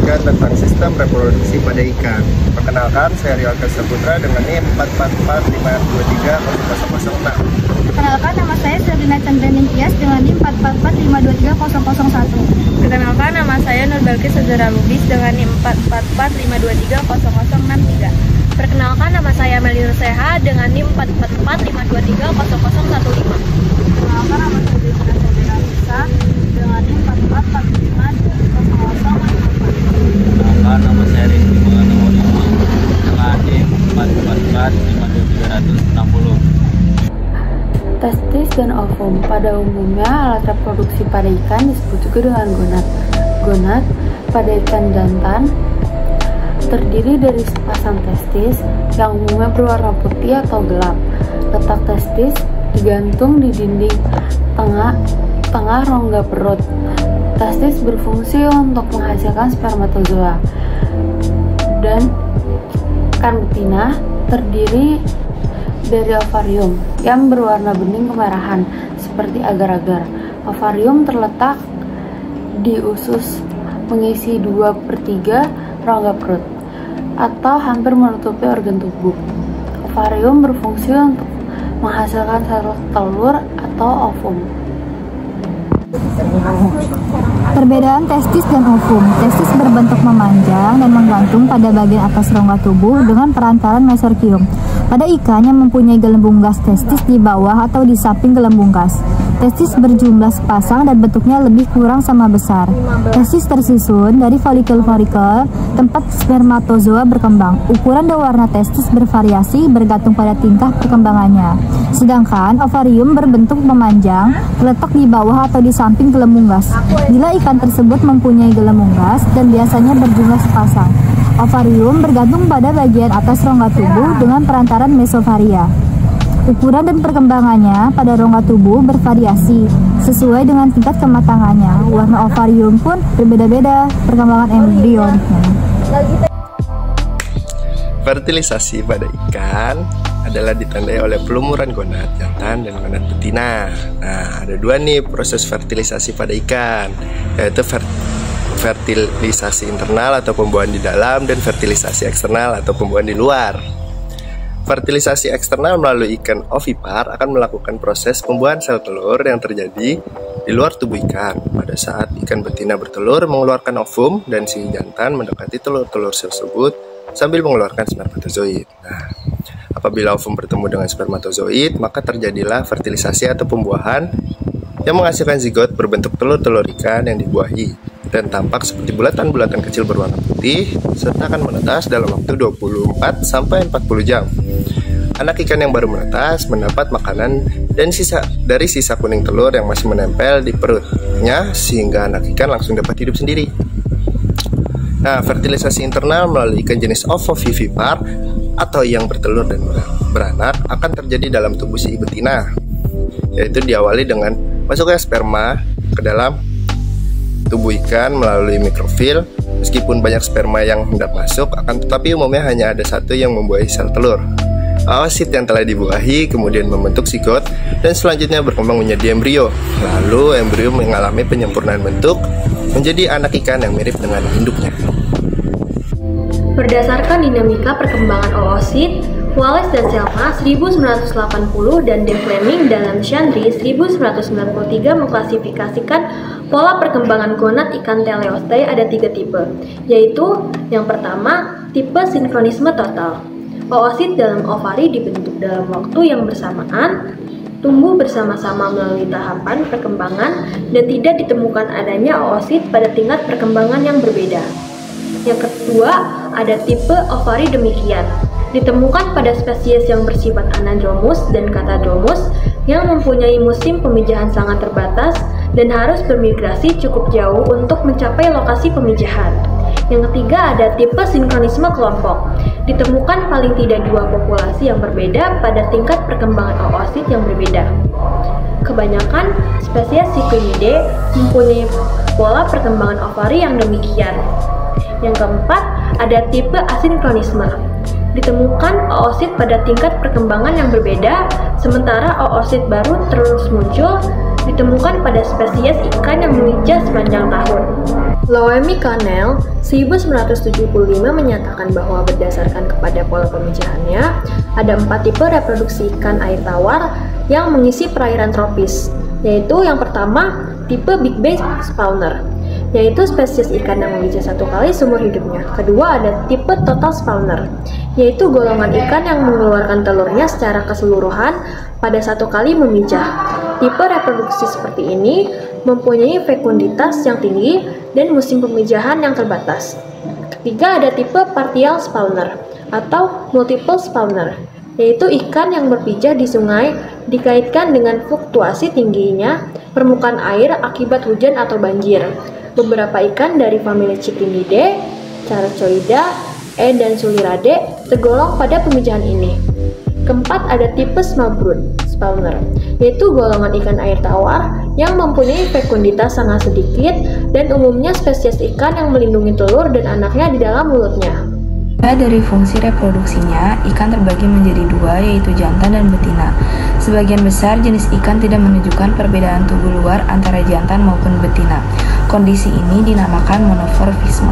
menjelaskan tentang sistem reproduksi pada ikan. Perkenalkan, saya Rio Saputra dengan NIM 444523006. Perkenalkan, nama saya Serina Chandra Tias dengan NIM 444523001. Perkenalkan, nama saya Nur Balkis Saudara Lubis dengan NIM 444523063. Perkenalkan, nama saya Meli Ruseha dengan NIM 444523015. Perkenalkan, nama saya Saudara Lisa dengan NIM 444523005. Perkenalkan, nama saya Rizky Maulana Maulana dengan NIM 444523060. Testis dan ovum. Pada umumnya, alat reproduksi pada ikan disebut juga dengan gonad. Gonad pada ikan jantan terdiri dari sepasang testis yang umumnya berwarna putih atau gelap. Letak testis digantung di dinding tengah rongga perut. Testis berfungsi untuk menghasilkan spermatozoa. Dan ikan betina terdiri dari ovarium yang berwarna bening kemerahan seperti agar-agar. Ovarium terletak di usus mengisi 2/3 rongga perut atau hampir menutupi organ tubuh. Ovarium berfungsi untuk menghasilkan sel telur atau ovum. Perbedaan testis dan ovum. Testis berbentuk memanjang dan menggantung pada bagian atas rongga tubuh dengan perantaran mesorkium. Pada ikan yang mempunyai gelembung gas testis di bawah atau di samping gelembung gas. Testis berjumlah sepasang dan bentuknya lebih kurang sama besar. Testis tersusun dari folikel-folikel tempat spermatozoa berkembang. Ukuran dan warna testis bervariasi bergantung pada tingkah perkembangannya. Sedangkan ovarium berbentuk memanjang, terletak di bawah atau di samping gelembung gas. Bila ikan tersebut mempunyai gelembung gas dan biasanya berjumlah sepasang. Ovarium bergantung pada bagian atas rongga tubuh dengan perantaran mesofaria. Ukuran dan perkembangannya pada rongga tubuh bervariasi sesuai dengan tingkat kematangannya. Warna ovarium pun berbeda-beda perkembangan embrionya. Fertilisasi pada ikan adalah ditandai oleh pelumuran gonad jantan dan gonad betina. Nah, ada dua nih proses fertilisasi pada ikan, yaitu fertilisasi internal atau pembuahan di dalam dan fertilisasi eksternal atau pembuahan di luar. Fertilisasi eksternal melalui ikan ovipar akan melakukan proses pembuahan sel telur yang terjadi di luar tubuh ikan. Pada saat ikan betina bertelur mengeluarkan ovum dan si jantan mendekati telur-telur tersebut sambil mengeluarkan spermatozoid. Nah, apabila ovum bertemu dengan spermatozoid, maka terjadilah fertilisasi atau pembuahan yang menghasilkan zigot berbentuk telur-telur ikan yang dibuahi dan tampak seperti bulatan-bulatan kecil berwarna putih serta akan menetas dalam waktu 24 sampai 40 jam. Anak ikan yang baru menetas mendapat makanan dan dari sisa kuning telur yang masih menempel di perutnya sehingga anak ikan langsung dapat hidup sendiri. Nah, fertilisasi internal melalui ikan jenis ovovivipar atau yang bertelur dan beranak akan terjadi dalam tubuh si betina, yaitu diawali dengan masuknya sperma ke dalam tubuh ikan melalui mikrofil. Meskipun banyak sperma yang hendak masuk, tetapi umumnya hanya ada satu yang membuahi sel telur. Oosit yang telah dibuahi kemudian membentuk zigot dan selanjutnya berkembang menjadi embrio. Lalu embrio mengalami penyempurnaan bentuk menjadi anak ikan yang mirip dengan induknya. Berdasarkan dinamika perkembangan oosit, Wallace dan Selma 1980 dan De Fleming dalam Chandri 1993 mengklasifikasikan pola perkembangan gonad ikan teleoste ada 3 tipe, yaitu yang pertama, tipe sinkronisme total. Oosit dalam ovari dibentuk dalam waktu yang bersamaan, tumbuh bersama-sama melalui tahapan perkembangan, dan tidak ditemukan adanya oosit pada tingkat perkembangan yang berbeda. Yang kedua, ada tipe ovari demikian. Ditemukan pada spesies yang bersifat anadromus dan katadromus yang mempunyai musim pemijahan sangat terbatas dan harus bermigrasi cukup jauh untuk mencapai lokasi pemijahan. Yang ketiga ada tipe sinkronisme kelompok. Ditemukan paling tidak 2 populasi yang berbeda pada tingkat perkembangan oosit yang berbeda. Kebanyakan spesies Cichlidae mempunyai pola perkembangan ovari yang demikian. Yang keempat ada tipe asinkronisme. Ditemukan oosit pada tingkat perkembangan yang berbeda, sementara oosit baru terus muncul ditemukan pada spesies ikan yang memijah sepanjang tahun. Loemi Cannell 1975 menyatakan bahwa berdasarkan kepada pola pemijahannya, ada 4 tipe reproduksi ikan air tawar yang mengisi perairan tropis, yaitu yang pertama tipe Big Bay Spawner, yaitu spesies ikan yang memijah 1 kali seumur hidupnya. Kedua ada tipe Total Spawner, yaitu golongan ikan yang mengeluarkan telurnya secara keseluruhan pada 1 kali memijah. Tipe reproduksi seperti ini mempunyai fekunditas yang tinggi dan musim pemijahan yang terbatas. Ketiga ada tipe Partial Spawner atau Multiple Spawner, yaitu ikan yang berpijah di sungai dikaitkan dengan fluktuasi tingginya permukaan air akibat hujan atau banjir. Beberapa ikan dari famili Cyprinidae, Characoida, dan Sulirade tergolong pada pemijahan ini. Keempat ada tipe Small Brood Spawner, yaitu golongan ikan air tawar yang mempunyai fekunditas sangat sedikit dan umumnya spesies ikan yang melindungi telur dan anaknya di dalam mulutnya. Dari fungsi reproduksinya, ikan terbagi menjadi 2, yaitu jantan dan betina. Sebagian besar jenis ikan tidak menunjukkan perbedaan tubuh luar antara jantan maupun betina. Kondisi ini dinamakan monomorfisme.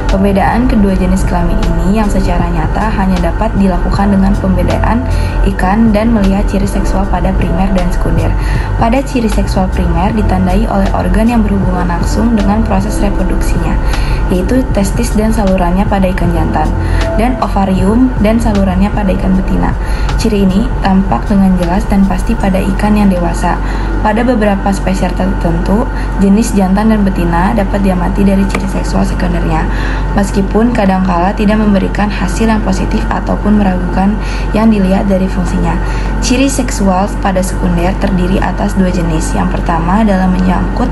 Pembedaan kedua jenis kelamin ini yang secara nyata hanya dapat dilakukan dengan pembedaan ikan dan melihat ciri seksual pada primer dan sekunder. Pada ciri seksual primer ditandai oleh organ yang berhubungan langsung dengan proses reproduksinya, yaitu testis dan salurannya pada ikan jantan, dan ovarium dan salurannya pada ikan betina. Ciri ini tampak dengan jelas dan pasti pada ikan yang dewasa. Pada beberapa spesies tertentu, jenis jantan dan betina dapat diamati dari ciri seksual sekundernya, meskipun kadangkala tidak memberikan hasil yang positif ataupun meragukan yang dilihat dari fungsinya. Ciri seksual pada sekunder terdiri atas 2 jenis. Yang pertama adalah menyangkut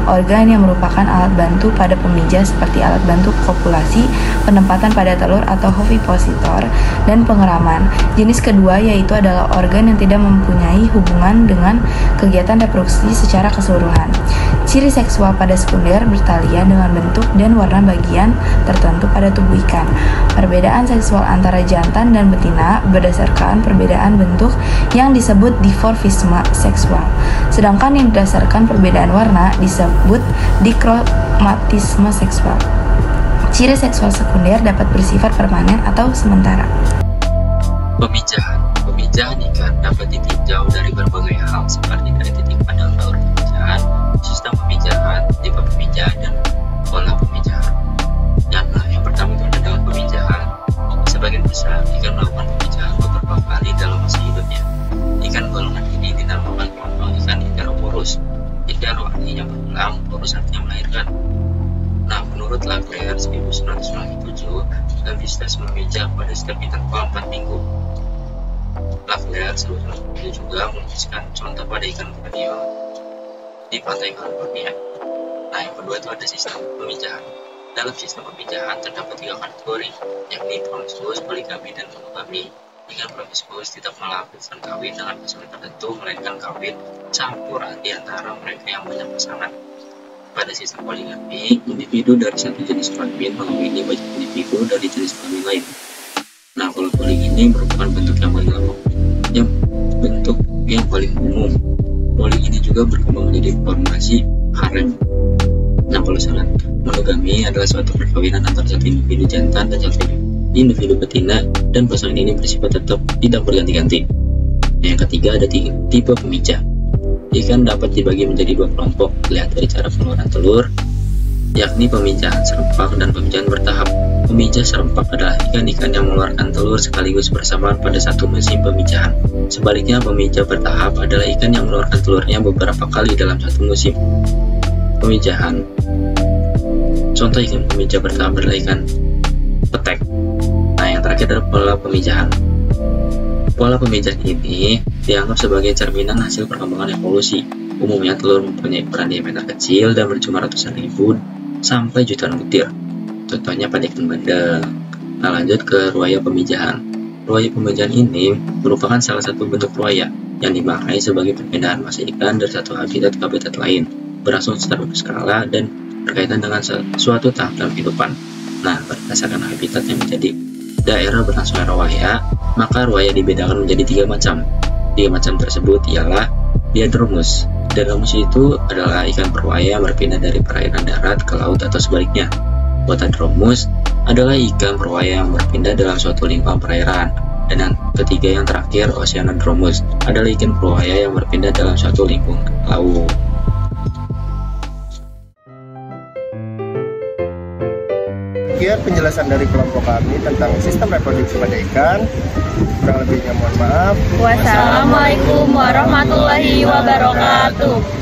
organ yang merupakan alat bantu pada pemijah seperti alat bantu kopulasi, penempatan pada telur atau ovipositor, dan pengeraman. Jenis kedua yaitu adalah organ yang tidak mempunyai hubungan dengan kegiatan reproduksi secara keseluruhan. Ciri seksual pada sekunder bertalian dengan bentuk dan warna bagian tertentu pada tubuh ikan. Perbedaan seksual antara jantan dan betina berdasarkan perbedaan bentuk yang disebut dimorfisme seksual. Sedangkan yang berdasarkan perbedaan warna disebut dikromatisme seksual. Ciri seksual sekunder dapat bersifat permanen atau sementara. Pemijahan ikan dapat ditinjau dari berbagai hal seperti dari titik pandang alur pemijahan, sistem pemijahan, tipe pemijahan, dan pola pemijahan. Yang pertama itu adalah pemijahan. Sebagian besar ikan melakukan pemijahan beberapa kali dalam masa hidupnya. Ikan golongan ini dinamakan kelompok ikan Enteroporus. Entero artinya berulang, porus artinya melahirkan. Menurut Lagler 1997, Levistes memijah pada setiap interval 4 minggu. Lagler juga menuliskan contoh pada ikan cranial di pantai California. Yang kedua itu ada sistem pemijahan. Dalam sistem pemijahan terdapat 3 kategori, yakni promiskuus, poligami, dan monogami. Ikan promiskuus tidak melakukan kawin dengan pasangan tertentu, melainkan kawin campur di antara mereka yang banyak pasangan. Pada sistem poligami, individu dari satu jenis kelamin mengawini banyak individu dari jenis kelamin lain. Kalau poligami merupakan bentuk yang paling umum. Poligami juga berkembang menjadi formasi harem. Kalau monogami adalah suatu perkawinan antara satu individu jantan dan satu individu betina, dan pasangan ini bersifat tetap tidak berganti-ganti. Yang ketiga ada tipe pemijah. Ikan dapat dibagi menjadi 2 kelompok, dilihat dari cara pengeluaran telur, yakni pemijahan serempak dan pemijahan bertahap. Pemijah serempak adalah ikan-ikan yang mengeluarkan telur sekaligus bersamaan pada satu musim pemijahan. Sebaliknya, pemijah bertahap adalah ikan yang mengeluarkan telurnya beberapa kali dalam satu musim pemijahan. Contoh ikan pemijah bertahap adalah ikan petek. Yang terakhir adalah pola pemijahan. Pola pemijahan ini dianggap sebagai cerminan hasil perkembangan evolusi. Umumnya telur mempunyai ukuran diameter kecil dan berjumlah ratusan ribu sampai jutaan butir. Contohnya pada ikan bandeng. Lanjut ke ruaya pemijahan. Ruaya pemijahan ini merupakan salah satu bentuk ruaya yang dimaknai sebagai perpindahan massa ikan dari satu habitat ke habitat lain, berlangsung secara berskala dan berkaitan dengan suatu tahap dalam kehidupan. Berdasarkan habitat yang menjadi daerah berlangsungnya ruaya, maka ruaya dibedakan menjadi 3 macam. 3 macam tersebut ialah diadromus, Dendromus itu adalah ikan perwaya yang berpindah dari perairan darat ke laut atau sebaliknya. Botandromus adalah ikan perwaya yang berpindah dalam suatu lingkungan perairan. Dan yang ketiga yang terakhir, Oceanodromus adalah ikan perwaya yang berpindah dalam suatu lingkungan laut. Sekian penjelasan dari kelompok kami tentang sistem reproduksi pada ikan. Kurang lebihnya mohon maaf. Wassalamualaikum warahmatullahi wabarakatuh.